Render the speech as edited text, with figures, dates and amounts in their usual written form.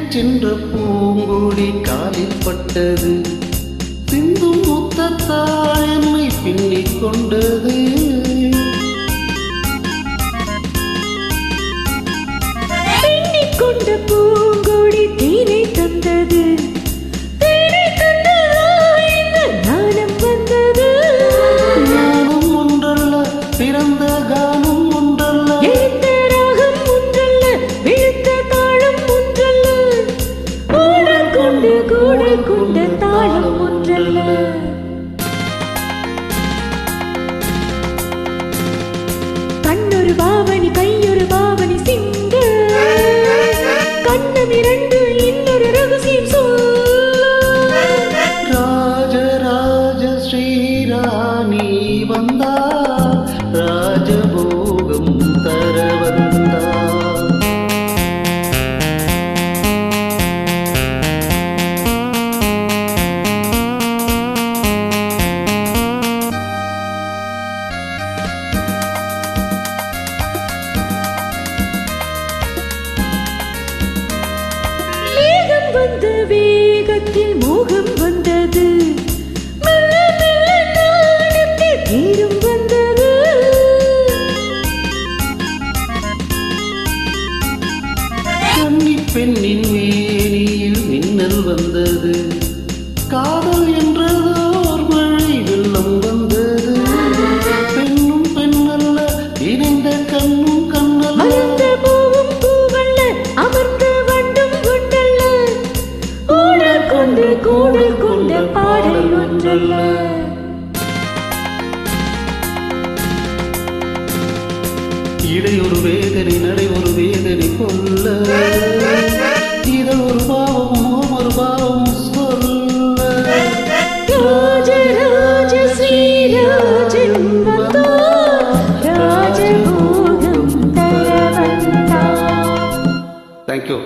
சென்ற பூங்குடி காலில் பட்டது. சிந்தும் முத்தத்தால் என்னை பின்னிக் கொண்டது. பின்னிக் கொண்ட பூங்குடி தேனை தந்தது. தேனை தந்ததால் இந்த நாணம் வந்தது. நானும் ஒன்றல்ல, பிறந்த கானம் ஒன்றல்ல, எழுந்த ராகம் ஒன்றல்ல, விழுத்த தாளம் ஒன்றல்ல, ஊடல் கொண்டு கூடல் கொண்ட தாளம் ஒன்றல்ல. கண்ணொரு பாவனி கையொரு பாவனி சிங்க, கண்ணம் இரண்டு இன்னொரு ரகசியம் சொல்ல. ராஜராஜ ஸ்ரீராணி வந்தா, ராஜபோகம் தர வந்தா. மேகம் வந்த வேகத்தில் மோகம் வந்தது. மெல்ல மெல்ல நாணத்தில் தீரும் வந்தது. கன்னிப் பெண்ணின் மேனியில் மின்னல் வந்தது. காதல் என்றதோர் மழை வெள்ளம் வந்தது. பெண்ணும் பெண்ணல்ல, இணைந்த கண்ணும் கண்ணல்ல, மலர்ந்த பூவும் பூவல்ல, அமர்ந்த வண்டும் கொண்டல்ல, ஊடல் கொண்டு கூடல் கொண்ட பாடல் ஒன்றல்ல. இடை ஒரு வேதனை நடை ஒரு வேதனை கொல்ல, இதழ் ஒரு பாவம் ஒரு பாவம் சொல்ல. ராஜராஜ ஸ்ரீராஜன் வந்தார், ராஜபோகம் தர வந்தார். தேங்க்யூ.